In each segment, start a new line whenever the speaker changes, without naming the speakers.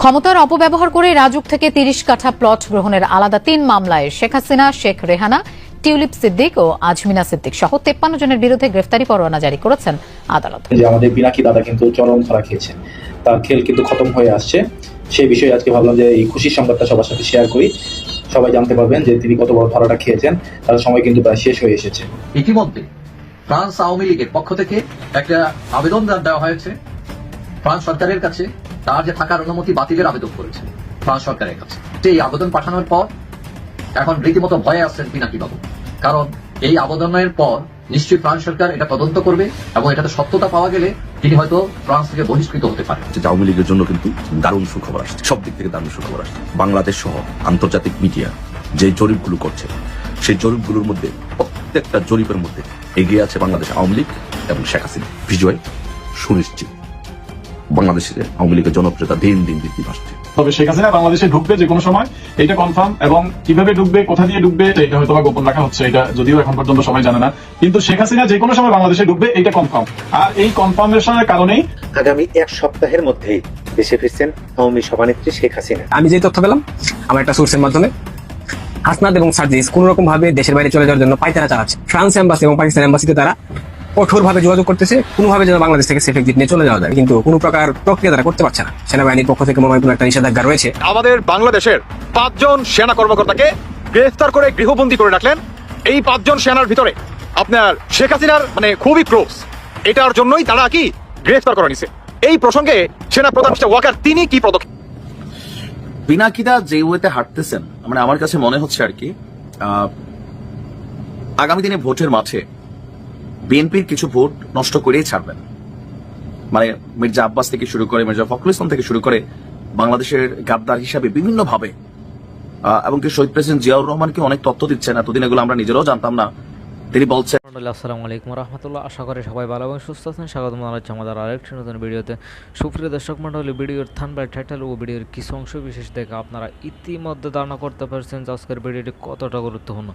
ক্ষমতার অপব্যবহার করে রাজুক থেকে ৩০ কাঠা প্লট গ্রহণের আলাদা ৩ মামলায় শেখ হাসিনা, শেখ রেহানা, টিউলিপ সিদ্দিক ও আজমিনা সিদ্দিক সহ 53 জনের বিরুদ্ধে গ্রেফতারি পরোয়ানা জারি করেছেন আদালত।
আমাদের পিনাকি দাদা কিন্তু চরম ধরা খেয়েছেন, তার খেল কিন্তু খতম হয়ে আসছে। সেই বিষয়ে আজকে ভাবলাম যে এই খুশির সংবাদটা সবার সাথে শেয়ার করি, সবাই জানতে পারবেন যে তিনি কত বড় ধরাটা খেয়েছেন। তার সময় কিন্তু প্রায় শেষ হয়ে এসেছে।
ইতিমধ্যে ফ্রান্স আওয়ামী লীগের পক্ষ থেকে একটা আবেদন দেওয়া হয়েছে ফ্রান্স সরকারের কাছে, তার যে থাকার অনুমতি বাতিলের আবেদন করেছে ফ্রান্স সরকারের কাছে। এই আবেদন পাঠানোর পর এখন রীতিমতো ভয়ে আসছেন পিনাকি বাবু, কারণ এই আবেদনের পর নিশ্চয়ই ফ্রান্স সরকার এটা তদন্ত করবে এবং এটাতে সত্যতা পাওয়া গেলে তিনি হয়তো ফ্রান্স থেকে বহিষ্কৃত হতে পারেন।
আওয়ামী লীগের জন্য কিন্তু দারুণ সুখবর আসছে, সব দিক থেকে দারুণ সুখবর আসছে। বাংলাদেশ সহ আন্তর্জাতিক মিডিয়া যে জরিপগুলো করছে, সেই জরিপগুলোর মধ্যে প্রত্যেকটা জরিপের মধ্যে এগিয়ে আছে বাংলাদেশ আওয়ামী লীগ এবং শেখ হাসিনা। বিজয় সুনিশ্চিত। বাংলাদেশের আওয়ামী লীগের জনপ্রিয়তা দিন দিন বৃদ্ধি পাচ্ছে।
তবে শেখ হাসিনা বাংলাদেশে ঢুকবে যে কোনো সময়, এটা কনফার্ম, এবং কিভাবে ঢুকবে, কোথা দিয়ে ঢুকবে এটা হয়তো গোপন রাখা হচ্ছে, এটা যদিও এখন পর্যন্ত সবাই জানে না, কিন্তু শেখ হাসিনা যে কোনো সময় বাংলাদেশে ঢুকবে এটা কনফার্ম। আর এই কনফার্মেশনের কারণেই
আগামী এক সপ্তাহের মধ্যেই দেশে ফিরছেন আওয়ামী সভানেত্রী শেখ হাসিনা।
আমি যে তথ্য পেলাম আমার একটা সোর্সের মাধ্যমে, হাসনাত এবং সার্জিস কোন রকম ভাবে দেশের বাইরে চলে যাওয়ার জন্য পায়তারা চালাচ্ছে। ফ্রান্স এম্বাসি এবং পাকিস্তান এম্বাসিতে তারা কঠোর ভাবে যোগাযোগ করতেছে কোনোভাবে যেন বাংলাদেশ থেকে সেফ এক্সিট নিয়ে চলে যাওয়া যায়, কিন্তু কোনো প্রকার প্রক্রিয়া তারা করতে পারছে না। সেনাবাহিনীর পক্ষ থেকে মনে হয় কোনো একটা নিষেধাজ্ঞা রয়েছে।
আমাদের বাংলাদেশের 5 জন সেনা কর্মকর্তাকে গ্রেফতার করে গৃহবন্দী করে রাখলেন। এই 5 জন সেনার ভিতরে আপনার শেখ হাসিনার খুবই ক্লোজ, এটার জন্যই তারা কি গ্রেফতার করে নিছে। এই প্রসঙ্গে সেনা প্রধান মিস্টার ওয়াকার তিনি কি পদক্ষেপ?
পিনাকিদা যে ওয়েতে হাঁটতেছেন, আমার কাছে মনে হচ্ছে আর কি আগামী দিনে ভোটের মাঠে বিএনপির কিছু ভোট নষ্ট করেই ছাড়বেন। মির্জা আব্বাস থেকে শুরু করে মির্জা ফখরুল ইসলাম থেকে শুরু করে বাংলাদেশের গাদ্দার হিসাবে বিভিন্ন ভাবে এবং কি শহীদ প্রেসিডেন্ট জিয়াউর রহমানকে অনেক তথ্য দিচ্ছেন, এতদিন এগুলো আমরা নিজেরাও জানতাম না। তিনি বলছেন,
আসসালামু আলাইকুম রহমতুল্লাহ, আশা করি সবাই ভালো এবং সুস্থ আছেন। স্বাগত জানাচ্ছি আমাদের আরেকটি নতুন ভিডিওতে। সুপ্রিয় দর্শক মণ্ডলী, ভিডিওর থাম্বনেল, টাইটেল ও ভিডিওর কিছু অংশ বিশেষ দেখে আপনারা ইতিমধ্যে ধারণা করতে পারছেন যে আজকের ভিডিওটি কতটা গুরুত্বপূর্ণ।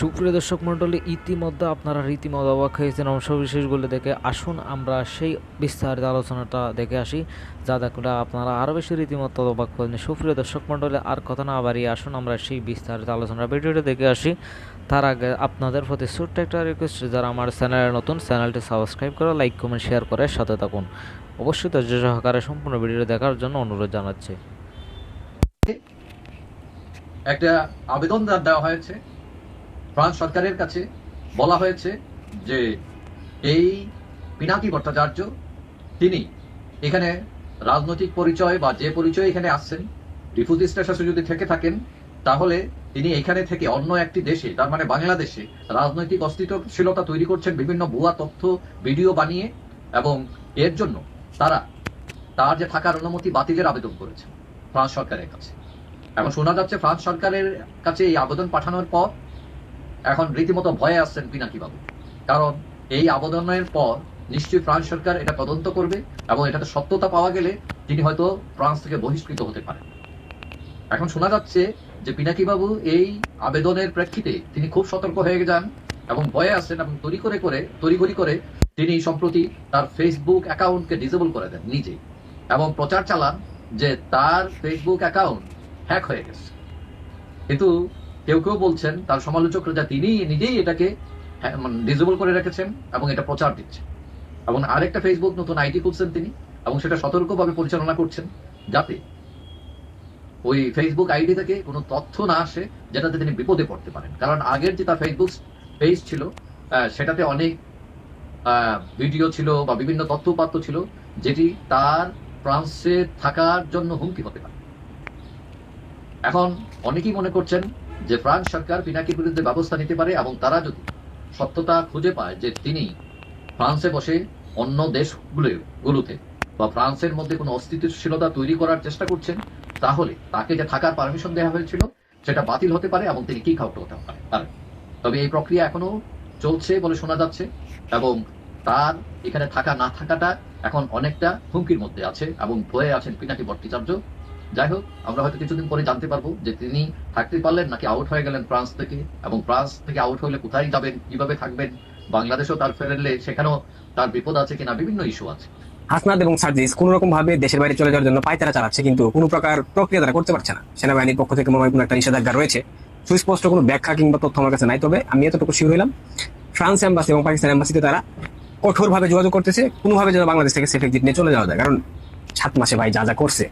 সুপ্রিয় দর্শক মণ্ডলী, ইতিমধ্যে আপনারা রীতিমতো অবাক হয়েছেন অংশ বিশেষগুলো দেখে। আসুন আমরা সেই বিস্তারিত আলোচনাটা দেখে আসি, যা দেখলে আপনারা আরও বেশি রীতিমতো অবাক করেন। সুপ্রিয় দর্শক মণ্ডলী, আর কথা না বাড়িয়ে আসুন আমরা সেই বিস্তারিত আলোচনা ভিডিওটি দেখে আসি। তার আগে আপনাদের প্রতি ছোট্ট একটা রিকোয়েস্ট, যারা আমার চ্যানেলে নতুন, চ্যানেলটি সাবস্ক্রাইব করে লাইক, কমেন্ট, শেয়ার করে সাথে থাকুন। অবশ্যই ধৈর্য সহকারে সম্পূর্ণ ভিডিওটি দেখার জন্য অনুরোধ জানাচ্ছি।
একটা আবেদন দেওয়া হয়েছে ফ্রান্স সরকারের কাছে, বলা হয়েছে যে এই পিনাকি ভট্টাচার্য তিনি এখানে রাজনৈতিক পরিচয় বা যে পরিচয় এখানে আসছেন, রিফিউজি স্ট্যাটাসে যদি থেকে থাকেন, তাহলে তিনি এখানে থেকে অন্য একটি দেশে, তার মানে বাংলাদেশে রাজনৈতিক অস্থিতিশীলতা তৈরি করছেন বিভিন্ন ভুয়া তথ্য ভিডিও বানিয়ে, এবং এর জন্য তার যে থাকার অনুমতি বাতিলের আবেদন করেছেন ফ্রান্স সরকারের কাছে। এখন শোনা যাচ্ছে ফ্রান্স সরকারের কাছে এই আবেদন পাঠানোর পর এখন রীতিমতো ভয়ে আসছেন পিনাকি বাবু, কারণ এই আবেদনের পর নিশ্চয়ই ফ্রান্স সরকার এটা তদন্ত করবে এবং এটাতে সত্যতা পাওয়া গেলে তিনি হয়তো ফ্রান্স থেকে বহিষ্কৃত হতে পারেন। এখন শোনা যাচ্ছে যে পিনাকি বাবু এই আবেদনের প্রেক্ষিতে তিনি খুব সতর্ক হয়ে যান এবং ভয়ে আসেন, এবং তড়িঘড়ি করে তিনি সম্প্রতি তার ফেসবুক অ্যাকাউন্টকে ডিসেবল করে দেন নিজেই, এবং প্রচার চালান যে তার ফেসবুক অ্যাকাউন্ট হ্যাক হয়ে গেছে। কিন্তু কেউ বলছেন, তার সমালোচকরা, যা তিনি নিজেই এটাকে ডিসেবল করে রেখেছেন এবং এটা প্রচার দিচ্ছেন, এবং আরেকটা ফেসবুক নতুন আইডি খুলছেন তিনি, এবং সেটা সতর্কভাবে পরিচালনা করছেন যাতে ওই ফেসবুক আইডি থেকে কোনো তথ্য না আসে যেটাতে তিনি বিপদে পড়তে পারেন। কারণ আগের যে তার ফেসবুক পেজ ছিল সেটাতে অনেক ভিডিও ছিল বা বিভিন্ন তথ্যপাত্র ছিল যেটি তার ফ্রান্সে থাকার জন্য হুমকি হতে পারে। এখন অনেকেই মনে করছেন যে ফ্রান্স সরকার পিনাকির বিরুদ্ধে ব্যবস্থা নিতে পারে, এবং তারা যদি সত্যতা খুঁজে পায় যে তিনি ফ্রান্সে বসে অন্য দেশগুলোতে বা ফ্রান্সের মধ্যে কোনো অস্থিতিশীলতা তৈরি করার চেষ্টা করছেন, তাহলে তাকে যে থাকার পারমিশন দেওয়া হয়েছিল সেটা বাতিল হতে পারে এবং তিনি কি আউট হতে পারেন। তবে এই প্রক্রিয়া এখনো চলছে বলে শোনা যাচ্ছে, এবং তার এখানে থাকা না থাকাটা এখন অনেকটা হুমকির মধ্যে আছে এবং ভয়ে আছেন পিনাকি ভট্টাচার্য। যাই হোক, আমরা হয়তো কিছুদিন পরে জানতে পারবো যে তিনি থাকতে পারলেন নাকি আউট হয়ে গেলেন ফ্রান্স থেকে, এবং ফ্রান্স থেকে আউট হলে কোথায় যাবেন, কিভাবে থাকবেন, বাংলাদেশেও তার ফেরলে সেখানেও তার বিপদ আছে কিনা, বিভিন্ন ইস্যু আছে।
হাসনাত এবং সার্জিস কোন রকম ভাবে দেশের বাইরে চলে যাওয়ার জন্য পায়তারা চালাচ্ছে, কিন্তু কোনো প্রকার প্রক্রিয়া তারা করতে পারছে না। সেনাবাহিনীর পক্ষ থেকে মনে হয় কোনো একটা নিষেধাজ্ঞা রয়েছে, সুস্পষ্ট কোনো ব্যাখ্যা কিংবা তথ্য আমার কাছে নাই। তবে আমি এতটুকু শিওর হইলাম, ফ্রান্স এম্বাসি এবং পাকিস্তান এম্বাসিতে তারা কঠোরভাবে যোগাযোগ করতেছে কোনোভাবে যেন বাংলাদেশ থেকে সেফ এক্সিট নিয়ে চলে যাওয়া যায়। কারণ 7 মাসে ভাই যা যা করছে,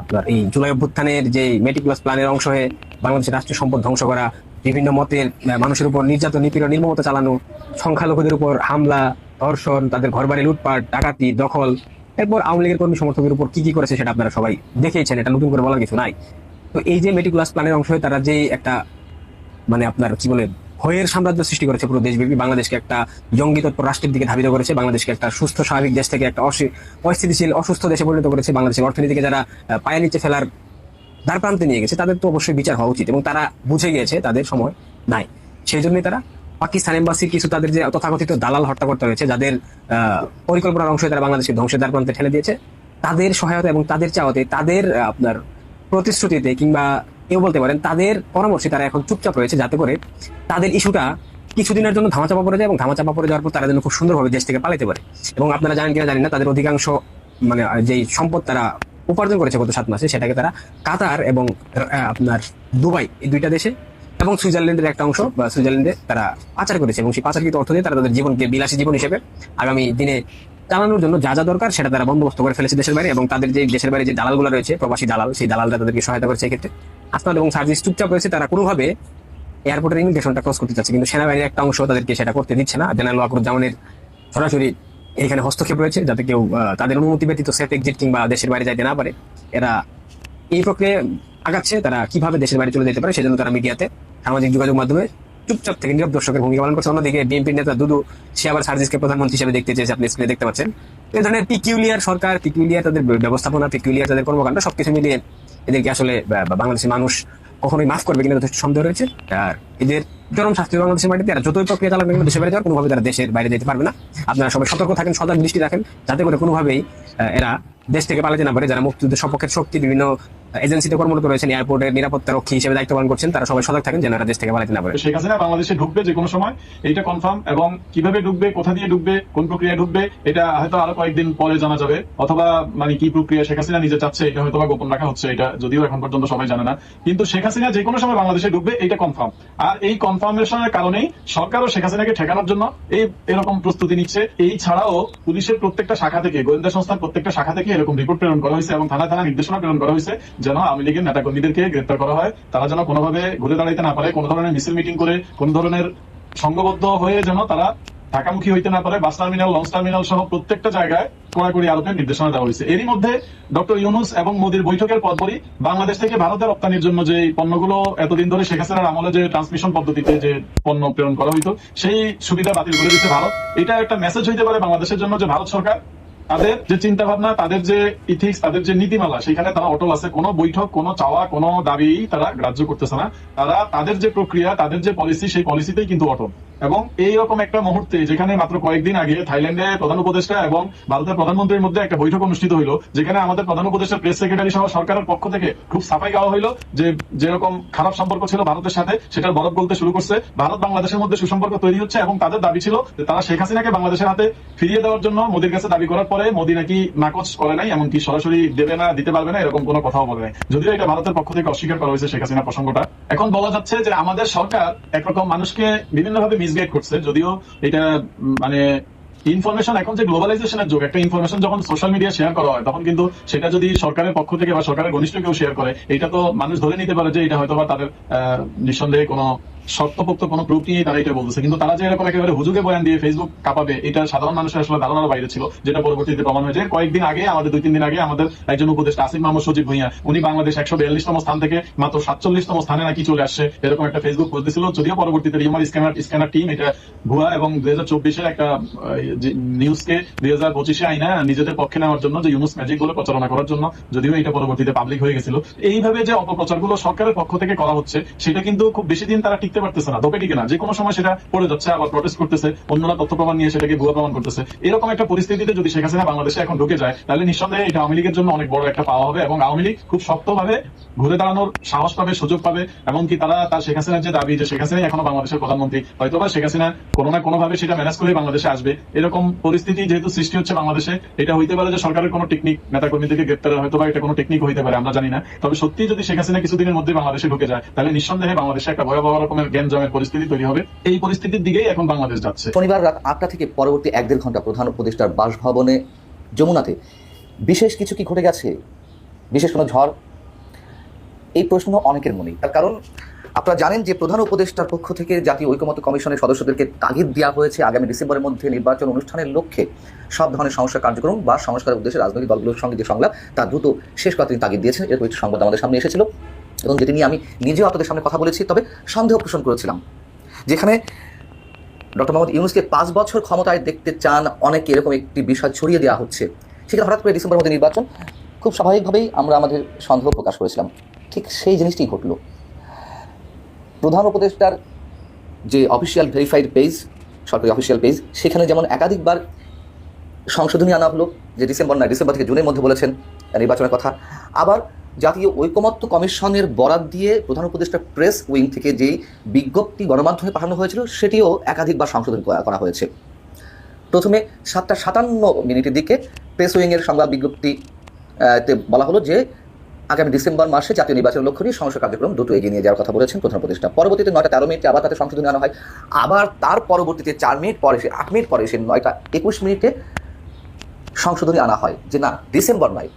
আপনার এই জুলাই অভ্যুত্থানের যে মেটিকুলাস প্ল্যানের অংশ হয়ে বাংলাদেশের রাষ্ট্রীয় সম্পদ ধ্বংস করা, বিভিন্ন মতের মানুষের উপর নির্যাতন, নিপীড়ন, নির্মমতা চালানো, সংখ্যালঘুদের উপর হামলা, ধর্ষণ, তাদের ঘরবাড়ি লুটপাট, ডাকাতি, দখল, এরপর আওয়ামী লীগের কর্মী সমর্থকের উপর কি কি করেছে সেটা আপনারা সবাই দেখেইছেন, এটা নতুন করে বলার কিছু নাই। তো এই যে মেটিকুলাস প্ল্যানের অংশ হয়ে তারা যে একটা মানে আপনার কি বলে ভয়ের সাম্রাজ্য সৃষ্টি করেছে পুরো দেশব্যাপী, বাংলাদেশকে একটা জঙ্গি তৎপর রাষ্ট্রের দিকে ধাবিত করেছে, বাংলাদেশকে একটা সুস্থ স্বাভাবিক দেশ থেকে একটা অস্থিতিশীল অসুস্থ দেশে পরিণত করেছে, বাংলাদেশের অর্থনীতিকে যারা পায়ের নিচে ফেলার দ্বার প্রান্তে নিয়ে গেছে তাদের তো অবশ্যই বিচার হওয়া উচিত, এবং তারা বুঝে গিয়েছে তাদের সময় নাই। সেই জন্যই তারা পাকিস্তান এম্বাসির কিছু তাদের যে তথাকথিত দালাল হত্যাকর্তা রয়েছে, যাদের পরিকল্পনার অংশ তারা বাংলাদেশকে ধ্বংসের দ্বার প্রান্তে ঠেলে দিয়েছে, তাদের সহায়তা এবং তাদের চাওয়াতে, তাদের আপনার প্রতিশ্রুতিতে কিংবা কেউ বলতে পারেন তাদের পরামর্শে তারা এখন চুপচাপ রয়েছে, যাতে করে তাদের ইস্যুটা কিছুদিনের জন্য ধামাচাপা পড়ে যায়, এবং ধামাচাপা পড়ে যাওয়ার পর তারা যেন খুব সুন্দরভাবে দেশ থেকে পালাতে পারে। এবং আপনারা জানেন কিনা জানি না, তাদের অধিকাংশ মানে যেই সম্পদ তারা উপার্জন করেছে গত 7 মাসে, সেটাকে তারা কাতার এবং আপনার দুবাই, এই 2টা দেশে এবং সুইজারল্যান্ডের একটা অংশ বা সুইজারল্যান্ডে তারা পাচার করেছে, এবং সেই পাচারকৃত অর্থ দিয়ে তারা তাদের জীবনকে বিলাসী জীবন হিসেবে আগামী দিনে চালানোর জন্য যা যা দরকার সেটা তারা বন্দোবস্ত করে ফেলেছে দেশের বাইরে। এবং তাদের যে দেশের বাইরে যে দালালগুলো রয়েছে, প্রবাসী দালাল, সেই দালালরা তাদেরকে সহায়তা করেছে। এক্ষেত্রে হাসনাত এবং সার্জিস চুপচাপ রয়েছে, তারা কোনোভাবে এয়ারপোর্টের ইমিগ্রেশনটা ক্রস করতে চাচ্ছে, কিন্তু সেনাবাহিনীর একটা অংশ তাদেরকে সেটা করতে দিচ্ছে না। জেনারেল ওয়াকরুজ্জামানের সরাসরি এখানে হস্তক্ষেপ রয়েছে, যাতে কেউ তাদের অনুমতি ব্যতীত সেফ এক্সিট কিংবা দেশের বাইরে যাইতে না পারে। এরা এই প্রক্রিয়ায় আগাচ্ছে, তারা কিভাবে দেশের বাইরে চলে যেতে পারে সেজন্য তারা মিডিয়াতে, সামাজিক যোগাযোগ মাধ্যমে চুপচাপ থেকে নীরব দর্শকের ভূমিকা পালন করছে। অন্যদিকে বিএনপির নেতা দুদু, সে আবার সার্জিসকে প্রধানমন্ত্রী হিসেবে দেখতে চেয়েছে, আপনি স্ক্রিনে দেখতে পাচ্ছেন। এই ধরনের পিকিউলিয়ার সরকার, পিকিউলিয়ার তাদের ব্যবস্থাপনা, পিকিউলিয়ার তাদের কর্মকাণ্ড, সবকিছু মিলিয়ে এদেরকে আসলে বাংলাদেশের মানুষ কখনোই মাফ করবে কিনা যথেষ্ট সন্দেহ রয়েছে। আর এদের চরম শাস্তি বাংলাদেশের মাটিতে, এরা যতই প্রক্রিয়া চালাবে কিন্তু দেশের বাইরে যাওয়ার কোনোভাবে তারা দেশের বাইরে যেতে পারবে না। আপনারা সবাই সতর্ক থাকেন, সজাগ দৃষ্টি রাখেন, যাতে করে কোনোভাবেই এরা দেশ থেকে পালাতে না পারে। যারা মুক্তিযুদ্ধের সপক্ষের শক্তি, বিভিন্ন এজেন্সিতে কর্মরত রয়েছেন, এয়ারপোর্টের নিরাপত্তা রক্ষী হিসেবে দায়িত্ব পালন করছেন, তারা সবাই সজাগ থাকেন যেন এরা দেশ থেকে পালাতে না পারে।
শেখ হাসিনা বাংলাদেশে ঢুকবে যে কোনো সময়, এইটা কনফার্ম, এবং কিভাবে ঢুকবে, কোথা দিয়ে ঢুকবে, কোন প্রক্রিয়ায় ঢুকবে, এটা হয়তো আরো কয়েকদিন পরে জানা যাবে। অথবা মানে কি প্রক্রিয়া শেখ হাসিনা নিজে চাচ্ছে, এটা হয়তো গোপন রাখা হচ্ছে, এটা যদিও এখন পর্যন্ত সবাই জানে না। কিন্তু শেখ হাসিনা যে কোনো সময় বাংলাদেশে ঢুকবে এটা কনফার্ম। আর এই কনফার্মেশনের কারণেই সরকারও শেখ হাসিনাকে ঠেকানোর জন্য এরকম প্রস্তুতি নিচ্ছে। এই ছাড়াও পুলিশের প্রত্যেকটা শাখা থেকে, গোয়েন্দা সংস্থার প্রত্যেকটা শাখা থেকে এরকম রিপোর্ট প্রেরণ করা হয়েছে এবং থানা থানা নির্দেশনা প্রেরণ করা হয়েছে যেন আওয়ামী লীগের নেতাকর্মীদেরকে গ্রেপ্তার করা হয়। তারা যেন কোনোভাবে ঘুরে দাঁড়াইতে না পারে, কোন ধরনের মিছিল মিটিং করে, কোন ধরনের সংঘবদ্ধ হয়ে যেন তারা ঢাকামুখী হইতে না পারে। বাস টার্মিনাল, লঞ্চ টার্মিনাল সহ প্রত্যেকটা জায়গায় কড়াকড়ি আরোপের নির্দেশনা দেওয়া হয়েছে। এরই মধ্যে ডক্টর ইউনূস এবং মোদির বৈঠকের পরপরই বাংলাদেশ থেকে ভারতের রপ্তানির জন্য যে পণ্যগুলো এতদিন ধরে শেখ হাসিনার আমলে যে ট্রান্সমিশন পদ্ধতিতে যে পণ্য প্রেরণ করা হইতো, সেই সুবিধা বাতিল করে দিচ্ছে ভারত। এটা একটা মেসেজ হইতে পারে বাংলাদেশের জন্য যে ভারত সরকার তাদের যে চিন্তা ভাবনা, তাদের যে ইথিক্স, তাদের যে নীতিমালা, সেখানে তারা অটল আছে। কোনো বৈঠক, কোনো চাওয়া, কোনো দাবি তারা গ্রাহ্য করতেছে না। তারা তাদের যে প্রক্রিয়া, তাদের যে পলিসি, সেই পলিসিতেই কিন্তু অটল। এবং এইরকম একটা মুহূর্তে যেখানে মাত্র কয়েকদিন আগে থাইল্যান্ডে প্রধান উপদেষ্টা এবং ভারতের প্রধানমন্ত্রীর মধ্যে একটা বৈঠক অনুষ্ঠিত হইলো, যেখানে আমাদের প্রধান উপদেষ্টা, প্রেস সেক্রেটারি সহ সরকারের পক্ষ থেকে খুব সাফাই গাওয়া হইলো যে যেরকম খারাপ সম্পর্ক ছিল ভারতের সাথে, সেটার বরফ গলতে শুরু করছে। ভারত বাংলাদেশের মধ্যে সুসম্পর্ক তৈরি হচ্ছে এবং তাদের দাবি ছিল যে তারা শেখ হাসিনাকে বাংলাদেশের হাতে ফিরিয়ে দেওয়ার জন্য মোদির কাছে দাবি করার পরে মোদি নাকি নাকচ করে নাই, এমনকি সরাসরি দেবে না, দিতে পারবে না, এরকম কোনো কথাও বলে নাই। যদিও এটা ভারতের পক্ষ থেকে অস্বীকার করা হয়েছে শেখ হাসিনা প্রসঙ্গটা। এখন বলা যাচ্ছে যে আমাদের সরকার একরকম মানুষকে বিভিন্নভাবে মিসগাইড করছে। যদিও এটা মানে ইনফরমেশন, এখন যে গ্লোবালাইজেশনের যুগ, একটা ইনফরমেশন যখন সোশ্যাল মিডিয়া শেয়ার করা হয় তখন কিন্তু সেটা যদি সরকারের পক্ষ থেকে বা সরকারের ঘনিষ্ঠ কেউ শেয়ার করে, এটা তো মানুষ ধরে নিতে পারে যে এটা হয়তো বা তাদের নিঃসন্দেহে কোনো শর্তপোক্ত কোনো প্রুফ নিয়ে তারা এটা বলতেছে। কিন্তু তারা যে এরকম একেবারে হুজুগে বয়ান দিয়ে ফেসবুক কাঁপাবে, এটা সাধারণ মানুষের আসলে ধারণার বাইরে ছিল, যেটা পরবর্তীতে প্রমাণ হয়েছে। কয়েকদিন আগে, আমাদের 2-3 দিন আগে, আমাদের একজন উপদেষ্টা আসিফ মাহমুদ সজীব ভুঁইয়া, উনি বাংলাদেশ 142তম স্থান থেকে মাত্র 47তম স্থানে নাকি চলে আসছে, এরকম একটা ফেসবুক পোস্ট দিয়েছিল। যদিও পরবর্তীতে রিউমার স্ক্যানার টিম এটা ভুয়া এবং 2024-এর একটা নিউজকে 2025-এ আইনা নিজেদের পক্ষে নেওয়ার জন্য, যে ইউনুস ম্যাজিক বলে প্রচারণা করার জন্য, যদিও এটা পরবর্তীতে পাবলিক হয়ে গেছিল। এইভাবে যে অপপ্রচারগুলো সরকারের পক্ষ থেকে করা হচ্ছে, সেটা কিন্তু খুব বেশি দিন তারা টিকতে পারতেছে না, দোপে টিকে না, যে কোনো সময় সেটা পড়ে যাচ্ছে, আবার প্রটেস্ট করতেছে, অন্যরা তথ্য প্রমাণ নিয়ে সেটাকে ভুয়া প্রমাণ করতেছে। এরকম একটা পরিস্থিতিতে যদি শেখ হাসিনা বাংলাদেশে এখন ঢুকে যায়, তাহলে নিঃসন্দেহে এটা আওয়ামী লীগের জন্য অনেক বড় একটা পাওয়া হবে এবং আওয়ামী লীগ খুব শক্তভাবে ঘুরে দাঁড়ানোর সাহস পাবে, সুযোগ পাবে। এমনকি তারা তার শেখ হাসিনার যে দাবি যে শেখ হাসিনাই এখনো বাংলাদেশের প্রধানমন্ত্রী, হয়তোবা শেখ হাসিনা কোনো না কোনো ভাবে সেটা ম্যানেজ করে বাংলাদেশে আসবে, এরকম পরিস্থিতি যেহেতু সৃষ্টি হচ্ছে বাংলাদেশে, এটা হইতে পারে যে সরকারের কোনো টেকনিক, নেতাকর্মীদেরকে গ্রেপ্তারের হয়তোবা এটা কোনো টেকনিক হইতে পারে, আমরা জানি না। তবে সত্যি যদি শেখ হাসিনা কিছুদিনের মধ্যে বাংলাদেশে ঢুকে যায়, তাহলে নিঃসন্দেহে বাংলাদেশে একটা ভয়াবহ রকমের গ্যাঞ্জামের পরিস্থিতি তৈরি হবে। এই পরিস্থিতির দিকেই এখন বাংলাদেশ যাচ্ছে।
শনিবার রাত 8টা থেকে পরবর্তী 1-1.5 ঘন্টা প্রধান উপদেষ্টার বাসভবনে যমুনাতে বিশেষ কিছু কি ঘটে গেছে, বিশেষ কোনো ঝড়, এই প্রশ্ন অনেকের মনেই। তার কারণ আপনারা জানেন যে প্রধান উপদেষ্টার পক্ষ থেকে জাতীয় ঐকমত্য কমিশনের সদস্যদেরকে তাগিদ দেওয়া হয়েছে আগামী ডিসেম্বরের মধ্যে নির্বাচন অনুষ্ঠানের লক্ষ্যে সব ধরনের সংস্কার কার্যক্রম বা সংস্কারের উদ্দেশ্যে রাজনৈতিক দলগুলোর সঙ্গে যে সংলাপ তা দ্রুত শেষ করার তিনি তাগিদ দিয়েছেন। এরকম একটি সংবাদ আমাদের সামনে এসেছিল এবং যেটি নিয়ে আমি নিজেও আপনাদের সামনে কথা বলেছি, তবে সন্দেহ পোষণ করেছিলাম। যেখানে ডক্টর মোহাম্মদ ইউনূসকে 5 বছর ক্ষমতায় দেখতে চান অনেকে, এরকম একটি বিষয় ছড়িয়ে দেওয়া হচ্ছে। সেখানে হঠাৎ করে ডিসেম্বরের মধ্যে নির্বাচন, খুব স্বাভাবিকভাবেই আমরা আমাদের সন্দেহ প্রকাশ করেছিলাম। ঠিক সেই জিনিসটি ঘটল। প্রধান উপদেষ্টার যে অফিসিয়াল ভেরিফাইড পেজ, সরকারি অফিসিয়াল পেজ, সেখানে যেমন একাধিকবার সংশোধনী আনা হলো যে ডিসেম্বর থেকে জুনের মধ্যে বলেছেন নির্বাচনের কথা। আবার জাতীয় ঐকমত্য কমিশনের বরাত দিয়ে প্রধান উপদেষ্টার প্রেস উইং থেকে যেই বিজ্ঞপ্তি গণমাধ্যমে পাঠানো হয়েছিল সেটিও একাধিকবার সংশোধন করা হয়েছে। প্রথমে 7:57 দিকে প্রেস উইংয়ের সংবাদ বিজ্ঞপ্তিতে বলা হলো যে আগামী ডিসেম্বর মাসে জাতীয় নির্বাচনের লক্ষ্য নিয়ে সংস্কার কার্যক্রম দ্রুত এগিয়ে নিয়ে যাওয়ার কথা বলেছেন প্রধান উপদেষ্টা। পরবর্তীতে 9:13 আবার তাতে সংশোধনী আনা হয়। আবার তার পরবর্তীতে 8 মিনিট পরে সে 9:21 সংশোধনী আনা হয় যে না, ডিসেম্বর নয়,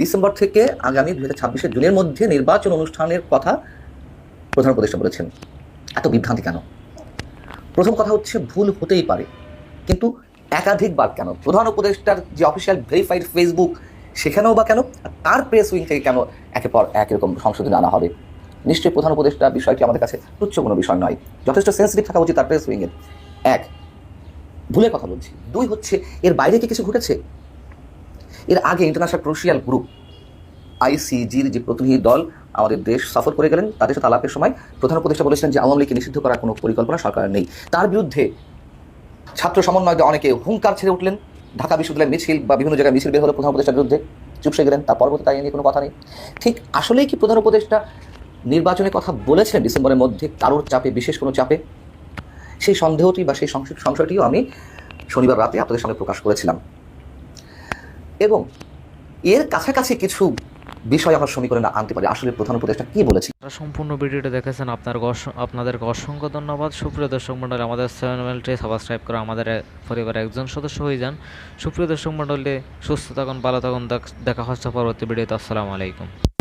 ডিসেম্বর থেকে আগামী 2026 জুনের মধ্যে নির্বাচন অনুষ্ঠানের কথা প্রধান উপদেষ্টা বলেছেন। এত বিভ্রান্তি কেন? প্রথম কথা হচ্ছে ভুল হতেই পারে, কিন্তু একাধিকবার কেন? প্রধান উপদেষ্টার যে অফিসিয়াল ভেরিফাইড ফেসবুক সেখানেও বা কেন? তার প্রেস উইং থেকে কেন একের পর এক এরকম সংশোধনী আনা হবে? নিশ্চয়ই প্রধান উপদেষ্টা বিষয়টি আমাদের কাছে তুচ্ছ কোনো বিষয় নয়, যথেষ্ট সেন্সিটিভ থাকা উচিত তার প্রেস উইংয়ের। 1, ভুলের কথা বলছি। 2 হচ্ছে এর বাইরে কি কিছু ঘটেছে? এর আগে ইন্টারন্যাশনাল ক্রুশিয়াল গ্রুপ ICGর যে প্রতিনিধি দল আমাদের দেশ সফর করে গেলেন, তাদের সাথে আলাপের সময় প্রধান উপদেষ্টা বলেছিলেন যে আওয়ামী লীগকে নিষিদ্ধ করার কোনো পরিকল্পনা সরকারের নেই। তার বিরুদ্ধে ছাত্র সমন্বয়কে অনেকে হুঙ্কার ছেড়ে উঠলেন। ঢাকা বিশ্ববিদ্যালয়ের মিছিল বা বিভিন্ন জায়গায় মিছিল বের হলো প্রধান উপদেষ্টার বিরুদ্ধে, চুপসে গেলেন। তার পরবর্তী তাই নিয়ে কোনো কথা নেই। ঠিক আসলেই কি প্রধান উপদেষ্টা নির্বাচনের কথা বলেছেন ডিসেম্বরের মধ্যে কারোর চাপে, বিশেষ কোনো চাপে? সেই সন্দেহটি বা সেই সংশয়টিও আমি শনিবার রাতে আপনাদের সামনে প্রকাশ করেছিলাম। এবং এর কাছাকাছি কিছু বিষয় আমরা সমীকরণে আনতে পারি আসলে প্রধান উপদেষ্টা কি বলেছে।
সম্পূর্ণ ভিডিওটা দেখেছেন, আপনাদেরকে অসংখ্য ধন্যবাদ। সুপ্রিয় দর্শক মণ্ডলী, আমাদের চ্যানেলটি সাবস্ক্রাইব করে আমাদের পরিবারের একজন সদস্য হয়ে যান। সুপ্রিয় দর্শক মণ্ডলী, সুস্থ থাকুন, ভালো থাকুন। দেখা হচ্ছে পরবর্তী ভিডিওতে। আসসালামু আলাইকুম।